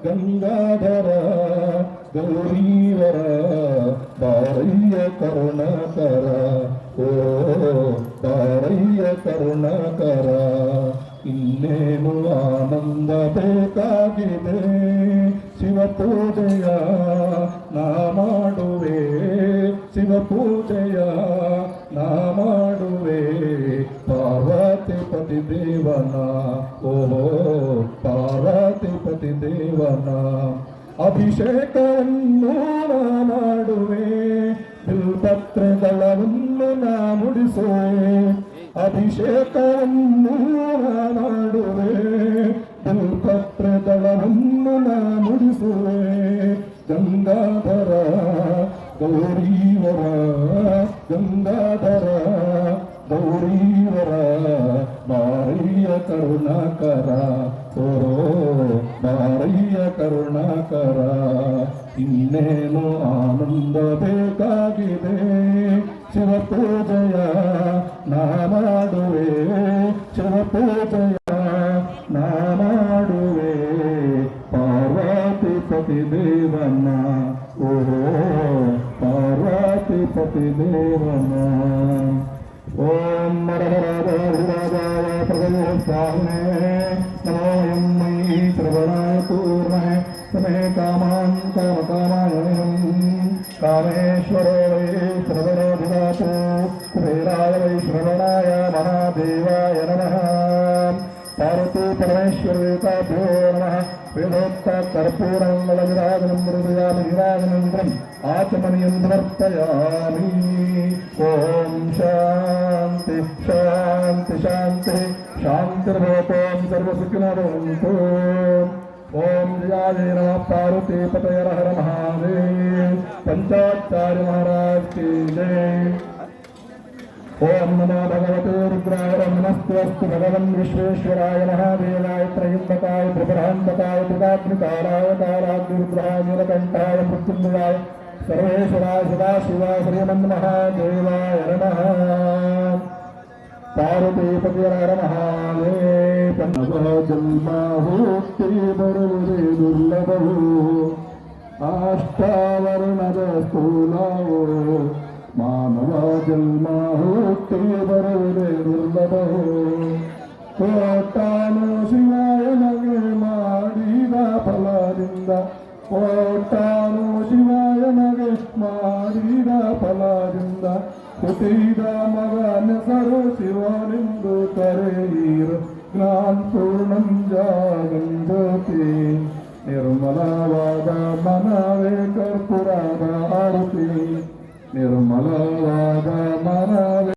ಗಂಗಾಧರ ಗೌರೀವರ ಬಾರಯ್ಯ ಕರುಣಾಕರ ಓ ಬಾರಯ್ಯ ಕರುಣಾಕರ ಇನ್ನೇನು ಆನಂದ ಬೇಕಾಗಿದೆ ಶಿವಪೂಜೆಯ ನಾ ಮಾಡುವೆ ಶಿವಪೂಜೆಯ ನಾ ಮಾಡುವೆ ಪಾರ್ವತಿಪತಿ ದೇವನ ಓಹೋ ಪಾರ್ವತಿಪತಿ ದೇವನ ಅಭಿಷೇಕವನ್ನು ನಾ ಮಾಡುವೆ ಬಿಲ್ಪತ್ರಗಳನ್ನು ನಾ ಮುಡಿಸುವೆ ಅಭಿಷೇಕವನ್ನು ನಾ ಮಾಡುವೆ ಬಿಲ್ಪತ್ರಗಳನ್ನು ನಾ ಮುಡಿಸುವೆ ಗಂಗಾಧರ ಗೌರೀವರ ಗಂಗಾಧರ ಗೌರೀವರ ಬಾರಯ್ಯ ಕರುಣಾಕರ ಓ ಬಾರಯ್ಯ ಕರುಣಾಕರ ಇನ್ನೇನು ಆನಂದ ಬೇಕಾಗಿದೆ ಶಿವಪೂಜೆಯ ನಾ ಮಾಡುವೆ ಶಿವಪೂಜೆಯ ನಾ ಮಾಡುವೆ ಪಾರ್ವತಿಪತಿ ದೇವನ ಓಹೋ ಪಾರ್ವತಿಪತಿ ದೇವನ ಓಂ ನರಹರಾಜಾಯ ಪ್ರಭು ಸ್ವಾಮಿನೇ ನಮೋ ಯಮ್ಮೈ ಶ್ರವಣಾಯ ಪೂರ್ಣೇ ಸಮೇ ಕಾಮಾನ್ ಕಾಮಕಾಮಾಯ ಕಾಮೇಶ್ವರೋ ವೈ ಶ್ರವಣೋ ವಿಧಾತು ಕುಬೇರಾಯ ವೈ ಶ್ರವಣಾಯ ಮಹಾದೇವಾಯ ನಮಃ ಪಾರ್ವತಿ ಪರಮೇಶ್ವರೇತಾಭ್ಯೋ ನಮಃ ವೇದೋಕ್ತ ಕರ್ಪೂರಮಂಗಲವಿರಾಜನಂ ಹೃದಯಾಮಿ ವಿರಾಜನಂದ್ರಂ ಆಚಮನಿಯಂ ಸಮರ್ಪಯಾಮಿ ಓಂ ಶಾಂತಿ ಶಾಂತಿ ಶಾಂತಿ ಶಾಂತಿರ್ಭವತೋಂ ಸರ್ವಸುಖಿನೋ ಭವಂತು ಓಂ ಜಯಾಯ ನಮಃ ಪಾರ್ವತಿ ಪತಯರ ಹರ ಮಹಾದೇವ್ ಪಂಚಾಚಾರ್ಯ ಮಹಾರಾಜ್ ಕಿ ಜೈ ಓಂ ನಮೋ ಭಗವತೆ ರುದ್ರಾಯ ನಮಸ್ತೆಸ್ತು ಭಗವನ್ ವಿಶ್ವೇಶ್ವರಾಯ ಮಹಾದೇವಾಯ ತ್ರಯಂಬಕಾಯ ತ್ರಿಪುರಾಂತಕಾಯ ತ್ರಿಕಾಗ್ನಿಕಾಲಾಯ ಕಾಲಾಗ್ನಿರುದ್ರಾಯ ನೀಲಕಂಠಾಯ ಮೃತ್ಯುಂಜಯಾಯ ಸರ್ವೇಶ್ವರಾಯ ಸದಾಶಿವಾಯ ಶ್ರೀಮನ್ಮಹಾದೇವಾಯ ನಮಃ ಪಾರ್ವತೀಪತಿಯರ ಹರ ಮಹಾದೇವ ಜನ್ಮ ಹುಟ್ಟಿ ಬರುವುದೇ ದುರ್ಲಭವು ಅಷ್ಟಾವರಣದ ಸ್ಥೂಲವು ಮಾನವ ಜನ್ಮ ಹುಟ್ಟಿ ಬರುವುದೇ ದುರ್ಲಭವು ಕೋಟಾನು ಶಿವಾಯನಗೆ ಮಾಡಿದ ಫಲದಿಂದ ಕೋಟಾನು ಶಿವಾಯನಗೆ ಮಾಡಿದ ಫಲದಿಂದ ಹುಟ್ಟಿದ ಮಗನೆಸರು ಶಿವನೆಂದು ಕರೆಯಿರು ಜ್ಞಾನಪೂರ್ಣಂ ಜಾಗಂಜ್ಯೋತಿ ನಿರ್ಮಲವಾದ ಮನವೇ ಕರ್ಪೂರದ ಆರತಿ ನಿರ್ಮಲವಾದ ಮನವೇ